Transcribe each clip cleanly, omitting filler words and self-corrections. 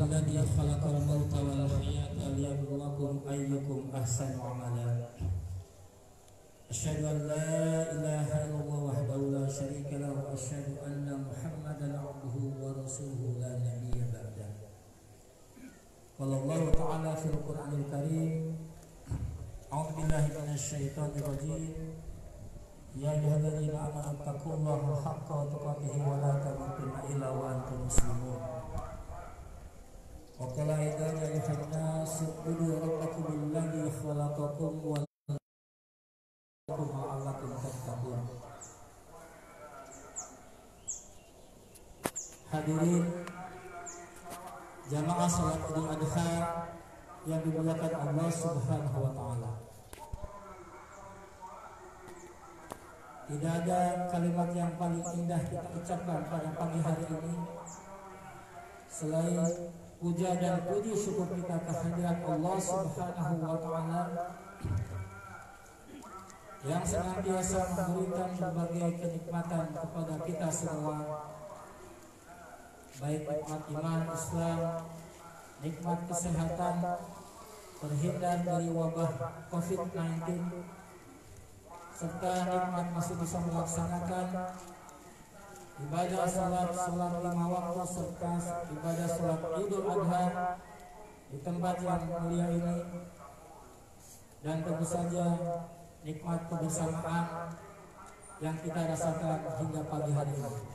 alladzi khalaqal mauta wal hayata liyabluwakum ayyukum ahsanu amala. Asyhadu an la ilaha illallah wahdahu la syarika lahu wa asyhadu anna Muhammadan abduhu wa rasuluhu la nabiyya ba'dah. Qala Allah ta'ala fil Qur'anil Karim, a'udzu billahi minasy syaithanir rajim. Ya ayyuhalladzina amanu taqullaha haqqa tuqatih wa la tamutunna illa wa antum muslimun. Wa qala aidan ya ayyuhan nas ubudu rabbakum alladzi khalaqakum wa la'allakum tattaqun. Hadirin jamaah salat Idul Adha yang dimuliakan Allah Subhanahu wa taala. Tidak ada kalimat yang paling indah kita ucapkan pada pagi hari ini selain puja dan puji syukur kita kehadirat Allah Subhanahu wa taala yang senantiasa memberikan berbagai kenikmatan kepada kita semua, baik nikmat iman Islam, nikmat kesehatan, terhindar dari wabah COVID-19, serta nikmat masih bisa melaksanakan ibadah salat 5 waktu serta ibadah salat Idul Adha di tempat yang mulia ini, dan tentu saja nikmat kebersamaan yang kita rasakan hingga pagi hari ini.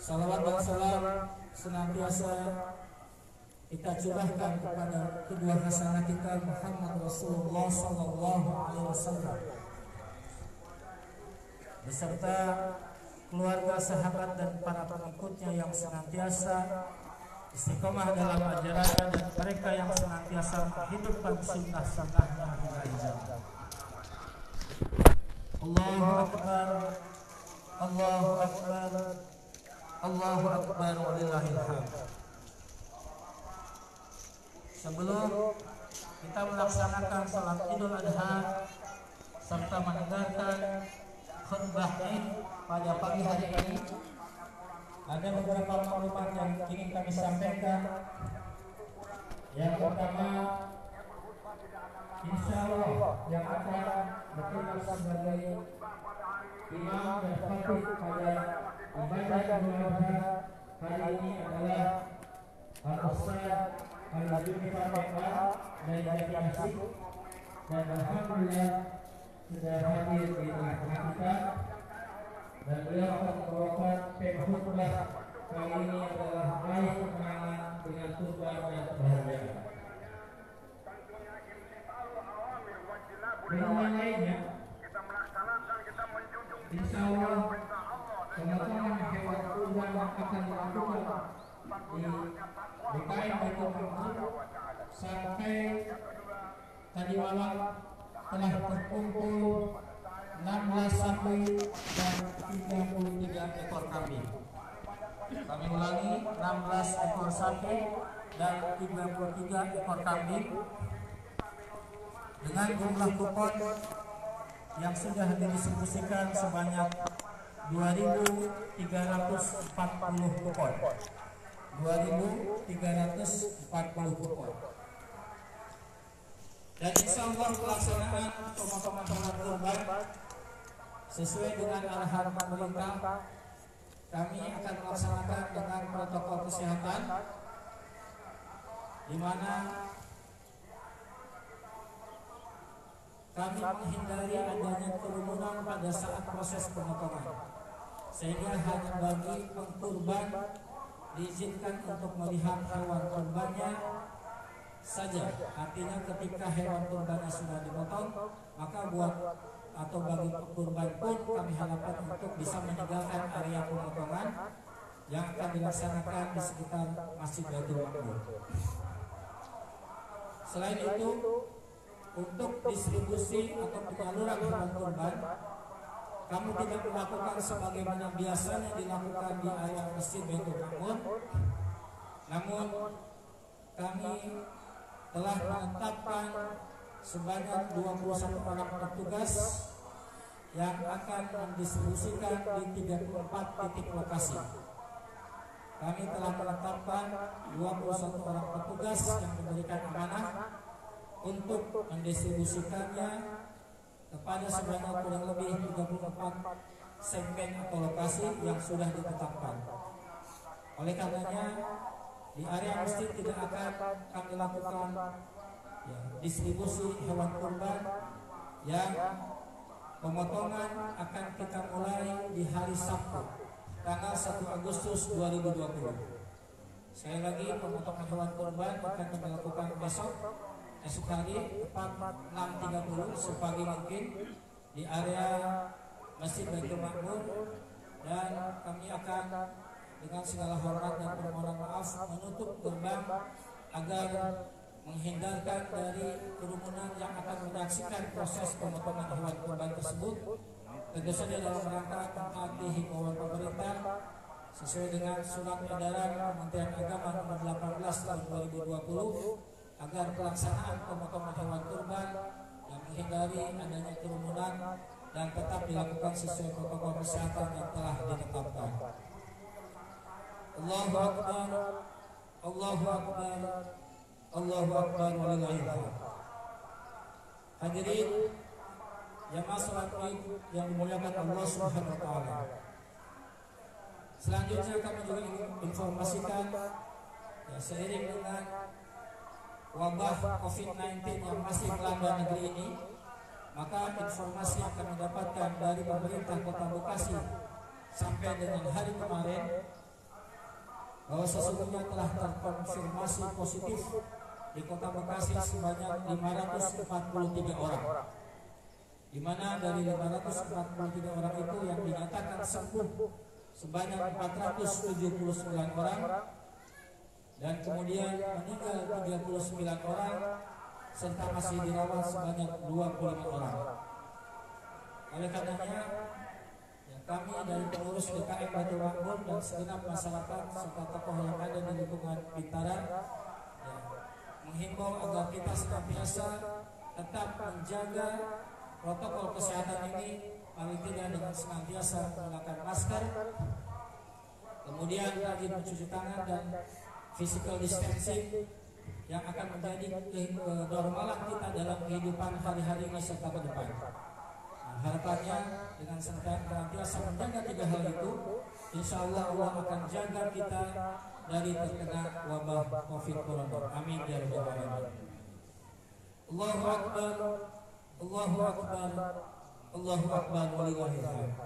Salawat dan salam senantiasa kita curahkan kepada kedua hasanah kita Muhammad Rasulullah sallallahu alaihi wasallam beserta keluarga, sahabat dan para pengikutnya yang senantiasa istiqomah dalam ajaran dan mereka yang senantiasa menghidupkan sunnah-sunnahnya hingga ijazah. Allahu Akbar, Allahu Akbar, Allahu Akbar walillahil hamd. Sebelum kita melaksanakan salat Idul Adha serta mendengarkan khutbah Id pada pagi hari ini, ada beberapa maklumat yang ingin kami sampaikan. Yang pertama, insya Allah yang akan bertindak sebagai imam dan khatib pada ibadah Idul Adha hari ini adalah Al-Ustaz Al-Juni Fatihah dari Jakarta, dan alhamdulillah sudah hadir di tengah-tengah kita, dan beliau akan membawakan khutbah kali ini adalah raih kemenangan dengan kurban dan kebahagiaan. Dengan yang lainnya, insya Allah pemotongan hewan kurban akan dilakukan di DKM Baitul Maqdis sampai tadi malam telah terkumpul 16 sapi dan 33 ekor kambing. Kami ulangi, 16 ekor sapi dan 33 ekor kambing dengan jumlah kupon yang sudah didistribusikan sebanyak 2.340 kupon. 2.340 kupon. Dan insya Allah pelaksanaan pemotongan hewan kurban sesuai dengan arahan pemerintah, kami akan melaksanakan dengan protokol kesehatan, di mana kami menghindari adanya kerumunan pada saat proses pemotongan, sehingga hanya bagi pengkurban diizinkan untuk melihat hewan kurbannya saja. Artinya ketika hewan kurbannya sudah dipotong, maka buat atau bagi kurban pun kami harapkan untuk bisa meninggalkan area pemotongan yang akan dilaksanakan di sekitar Masjid Baitul Maqdis. Selain itu, untuk distribusi atau penyaluran hewan kurban, kami tidak melakukan sebagaimana biasanya dilakukan di area Masjid Baitul Maqdis, namun kami telah menetapkan sebanyak 21 orang petugas yang akan mendistribusikan di 34 titik lokasi. kami telah menetapkan 21 orang petugas yang memberikan amanah untuk mendistribusikannya kepada sebanyak kurang lebih 34 segmen atau lokasi yang sudah ditetapkan. Oleh karenanya di area masjid tidak akan kami lakukan distribusi hewan kurban, yang pemotongan akan kita mulai di hari Sabtu tanggal 1 Agustus 2020. Sekali lagi, pemotongan hewan kurban akan kami lakukan esok hari tepat 6.30 sepagi mungkin di area Masjid Baitul Ma'mur, dan kami akan dengan segala hormat dan permohonan maaf menutup gerbang agar menghindarkan dari kerumunan yang akan menyaksikan proses pemotongan hewan kurban tersebut. Tentu saja dalam rangka mentaati himbauan pemerintah sesuai dengan surat edaran Kementerian Agama nomor 18 tahun 2020 agar pelaksanaan pemotongan hewan kurban yang menghindari adanya kerumunan dan tetap dilakukan sesuai protokol kesehatan yang telah ditetapkan. Allahu Akbar, Allahu Akbar, Allahu Akbar walillahil hamd. Hadirin jamaah salat Id yang dimuliakan Allah Subhanahu wa taala. Selanjutnya kami juga ingin informasikan seiring dengan wabah COVID-19 yang masih melanda negeri ini, maka informasi yang kami dapatkan dari pemerintah Kota Bekasi sampai dengan hari kemarin bahwa sesungguhnya telah terkonfirmasi positif di Kota Bekasi sebanyak 543 orang, di mana dari 543 orang itu yang dinyatakan sembuh sebanyak 479 orang, dan kemudian meninggal 39 orang, serta masih dirawat sebanyak 25 orang. Oleh karenanya kami dari pengurus DKM Baitul Ma'mur dan segenap masyarakat serta tokoh yang ada di lingkungan Bintara menghimbau agar kita senantiasa tetap menjaga protokol kesehatan ini, paling tidak dengan senantiasa menggunakan masker, kemudian rajin mencuci tangan dan physical distancing yang akan menjadi kenormalan kita dalam kehidupan hari-hari ini serta ke depan. Harapannya dengan senantiasa menjaga 3 hal itu, insya Allah Allah akan jaga kita dari terkena wabah COVID Corona. Amin ya rabbal alamin. Allahu Akbar, Allahu Akbar, Allahu Akbar walillahil hamd.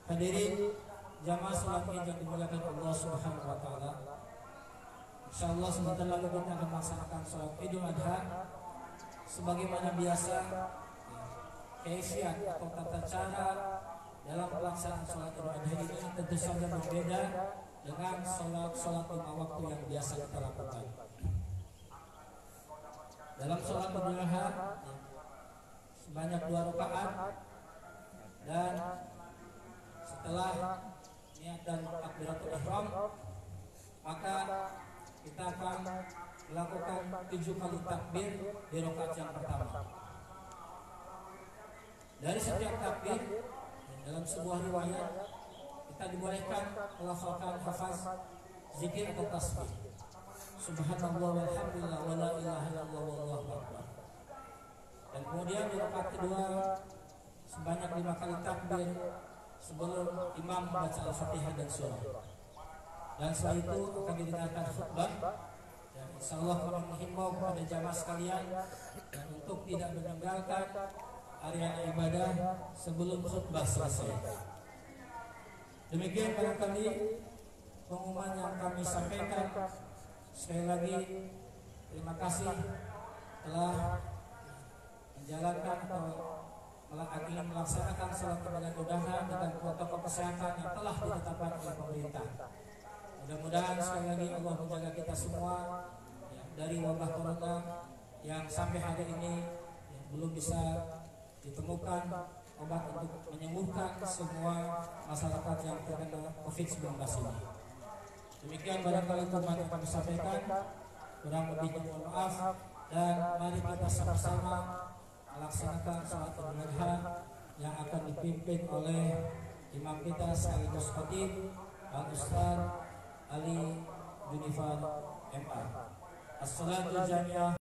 Hadirin jamaah salat Id yang dimuliakan Allah Subhanahu wa taala. Insyaallah sebentar lagi kita akan melaksanakan salat Idul Adha sebagaimana biasa. Kaifiat atau tata cara dalam pelaksanaan sholat Idul Adha ini tentu saja berbeda dengan sholat 5 waktu yang biasa kita lakukan. Dalam sholat Idul Adha sebanyak 2 rakaat, dan setelah niat dan takbiratul ihram maka kita akan melakukan 7 kali takbir di rakaat yang pertama. Dari setiap takbir dalam sebuah riwayat kita dibolehkan melafalkan hafaz zikir atau tasbih subhanallah walhamdulillah wala ilaha illallah wallahu akbar. Dan kemudian di rakaat kedua sebanyak 5 kali takbir sebelum imam membaca Al-Fatihah dan surah. Dan setelah itu akan didengarkan khutbah. Dan insyaallah kami menghimbau kepada jamaah sekalian dan untuk tidak meninggalkan area ibadah sebelum khutbah selesai. Demikian barangkali pengumuman yang kami sampaikan. Sekali lagi terima kasih telah menjalankan atau ingin melaksanakan salat ibadah udara dengan protokol kesehatan yang telah ditetapkan oleh pemerintah. Mudah-mudahan sekali lagi Allah menjaga kita semua dari wabah corona yang sampai hari ini belum bisa ditemukan obat untuk menyembuhkan semua masyarakat yang terkena COVID-19 ini. Demikian barangkali teman yang kami sampaikan, kurang lebihnya mohon maaf, dan mari kita sama-sama melaksanakan salat Idul Adha yang akan dipimpin oleh imam kita sekaligus khatib Pak Ustaz Ali Junifar MA. As-salatu jamiah